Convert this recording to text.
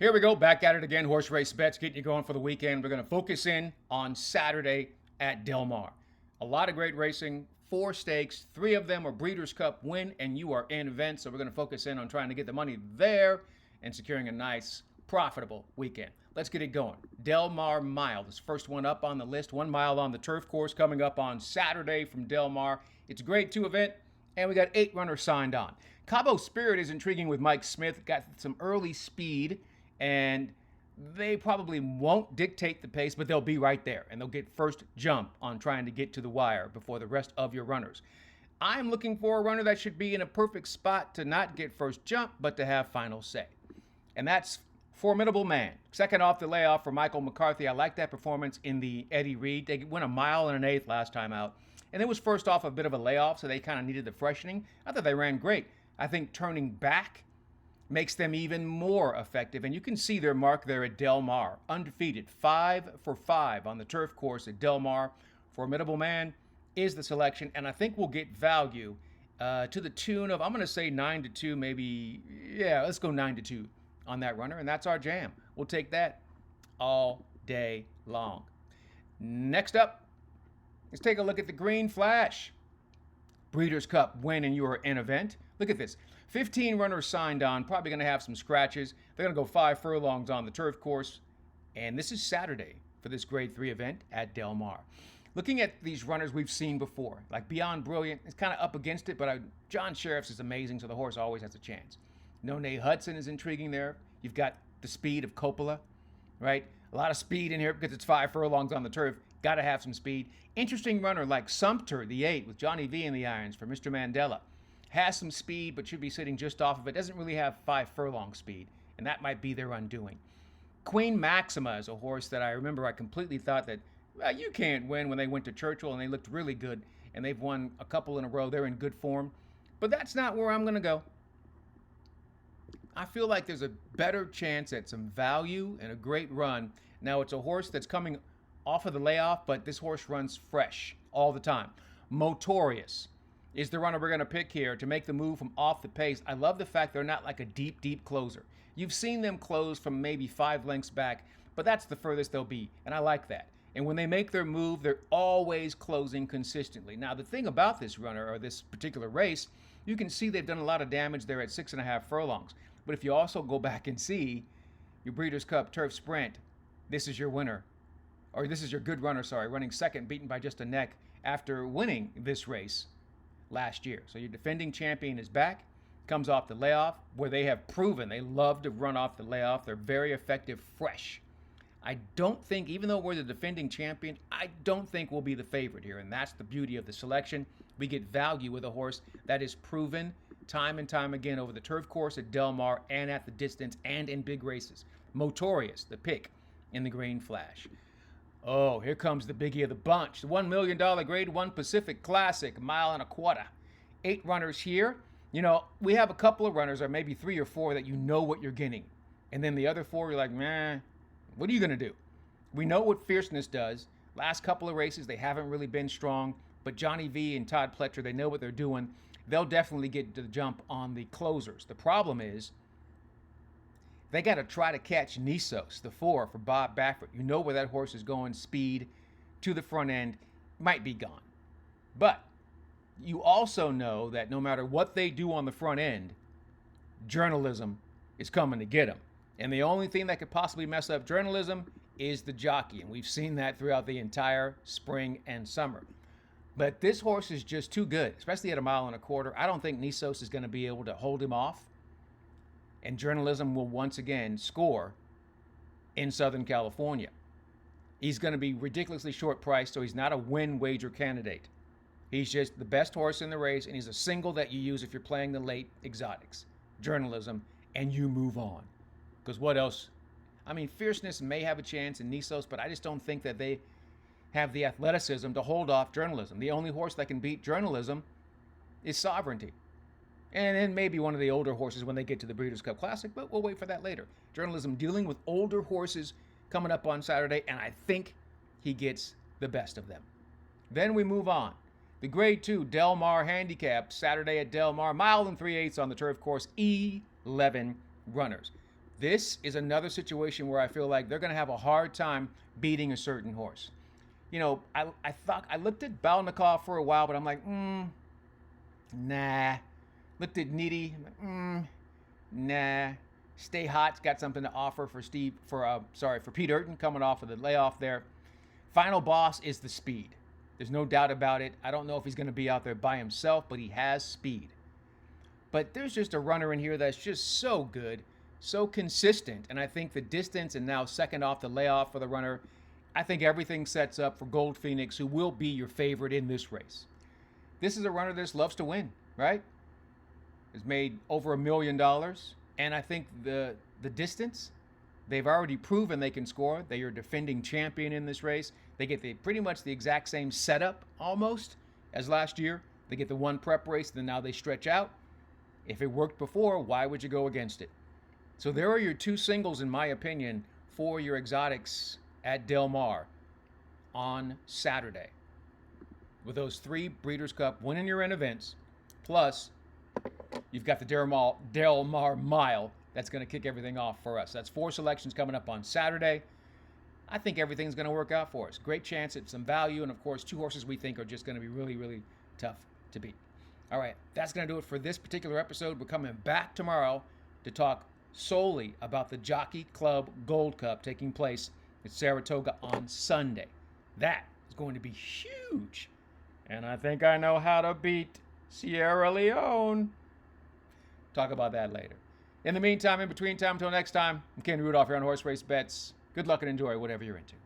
Here we go, back at it again. Horse race bets, getting you going for the weekend. We're going to focus in on Saturday at Del Mar. A lot of great racing, 4 stakes, 3 of them are Breeders' Cup win, and you are in events. So we're going to focus in on trying to get the money there and securing a nice, profitable weekend. Let's get it going. Del Mar Mile, this first one up on the list. 1 mile on the turf course coming up on Saturday from Del Mar. It's a grade 2 event, and we got 8 runners signed on. Cabo Spirit is intriguing with Mike Smith. Got some early speed, and they probably won't dictate the pace, but they'll be right there, and they'll get first jump on trying to get to the wire before the rest of your runners. I'm looking for a runner that should be in a perfect spot to not get first jump, but to have final say. And that's Formidable Man. Second off the layoff for Michael McCarthy. I like that performance in the Eddie Reed. They went 1 mile and 1/8 last time out. And it was first off a bit of a layoff, so they kind of needed the freshening. I thought they ran great. I think turning back makes them even more effective. And you can see their mark there at Del Mar. Undefeated, 5 for 5 on the turf course at Del Mar. Formidable Man is the selection, and I think we'll get value to the tune of, I'm going to say 9-2, maybe, yeah, let's go 9-2 on that runner, and that's our jam. We'll take that all day long. Next up, let's take a look at the Green Flash. Breeders' Cup win, and you are in event. Look at this. 15 runners signed on, probably going to have some scratches. They're going to go 5 furlongs on the turf course. And this is Saturday for this grade 3 event at Del Mar. Looking at these runners we've seen before, like Beyond Brilliant, it's kind of up against it, but John Sheriff's is amazing, so the horse always has a chance. Nonay Hudson is intriguing there. You've got the speed of Coppola, right? A lot of speed in here because it's 5 furlongs on the turf. Got to have some speed. Interesting runner like Sumter, the 8, with Johnny V in the irons for Mr. Mandela. Has some speed, but should be sitting just off of it. Doesn't really have 5 furlong speed, and that might be their undoing. Queen Maxima is a horse that I remember I completely thought that, well, you can't win when they went to Churchill, and they looked really good, and they've won a couple in a row. They're in good form, but that's not where I'm going to go. I feel like there's a better chance at some value and a great run. Now, it's a horse that's coming off of the layoff, but this horse runs fresh all the time. Motorious is the runner we're going to pick here to make the move from off the pace. I love the fact they're not like a deep, deep closer. You've seen them close from maybe 5 lengths back, but that's the furthest they'll be, and I like that. And when they make their move, they're always closing consistently. Now, the thing about this runner, or this particular race, you can see they've done a lot of damage there at 6.5 furlongs. But if you also go back and see your Breeders' Cup Turf Sprint, this is your winner. Or this is your good runner, running second, beaten by just a neck after winning this race last year. So your defending champion is back, comes off the layoff, where they have proven they love to run off the layoff. They're very effective fresh. I don't think, even though we're the defending champion, I don't think we'll be the favorite here, and that's the beauty of the selection. We get value with a horse that is proven time and time again over the turf course at Del Mar and at the distance and in big races. Motorious, the pick in the Green Flash. Oh, here comes the biggie of the bunch. The $1 million Grade 1 Pacific Classic, 1.25 miles. 8 runners here. You know, we have a couple of runners, or maybe 3 or 4, that you know what you're getting. And then the other 4, you're like, man, what are you going to do? We know what Fierceness does. Last couple of races, they haven't really been strong. But Johnny V and Todd Pletcher, they know what they're doing. They'll definitely get to the jump on the closers. The problem is, they got to try to catch Nisos, the 4 for Bob Baffert. You know where that horse is going, speed to the front end, might be gone. But you also know that no matter what they do on the front end, journalism is coming to get them. And the only thing that could possibly mess up journalism is the jockey. And we've seen that throughout the entire spring and summer. But this horse is just too good, especially at 1.25 miles. I don't think Nisos is going to be able to hold him off. And journalism will once again score in Southern California. He's going to be ridiculously short priced, so he's not a win wager candidate. He's just the best horse in the race, and he's a single that you use if you're playing the late exotics. Journalism, and you move on. Because what else? I mean, Fierceness may have a chance in Nisos, but I just don't think that they have the athleticism to hold off journalism. The only horse that can beat journalism is Sovereignty. And then maybe one of the older horses when they get to the Breeders' Cup Classic, but we'll wait for that later. Journalism dealing with older horses coming up on Saturday, and I think he gets the best of them. Then we move on. The Grade 2 Del Mar Handicap, Saturday at Del Mar, 1 3/8 on the turf course, 11 runners. This is another situation where I feel like they're going to have a hard time beating a certain horse. You know, I looked at Balnikov for a while, but I'm like, nah. Looked at Needy, nah. Stay Hot's got something to offer for Pete Urton coming off of the layoff there. Final Boss is the speed. There's no doubt about it. I don't know if he's going to be out there by himself, but he has speed. But there's just a runner in here that's just so good, so consistent. And I think the distance and now second off the layoff for the runner, I think everything sets up for Gold Phoenix, who will be your favorite in this race. This is a runner that loves to win, right? Has made over $1 million. And I think the distance, they've already proven they can score. They are defending champion in this race. They get pretty much the exact same setup almost as last year. They get the one prep race, then now they stretch out. If it worked before, why would you go against it? So there are your two singles, in my opinion, for your exotics at Del Mar on Saturday. With those 3 Breeders' Cup Win in Your End events, plus you've got the Del Mar Mile that's going to kick everything off for us. That's 4 selections coming up on Saturday. I think everything's going to work out for us. Great chance at some value, and of course, 2 horses we think are just going to be really, really tough to beat. All right, that's going to do it for this particular episode. We're coming back tomorrow to talk solely about the Jockey Club Gold Cup taking place at Saratoga on Sunday. That is going to be huge. And I think I know how to beat Sierra Leone. Talk about that later. In the meantime, in between time, until next time, I'm Ken Rudulph here on Horse Race Bets. Good luck and enjoy whatever you're into.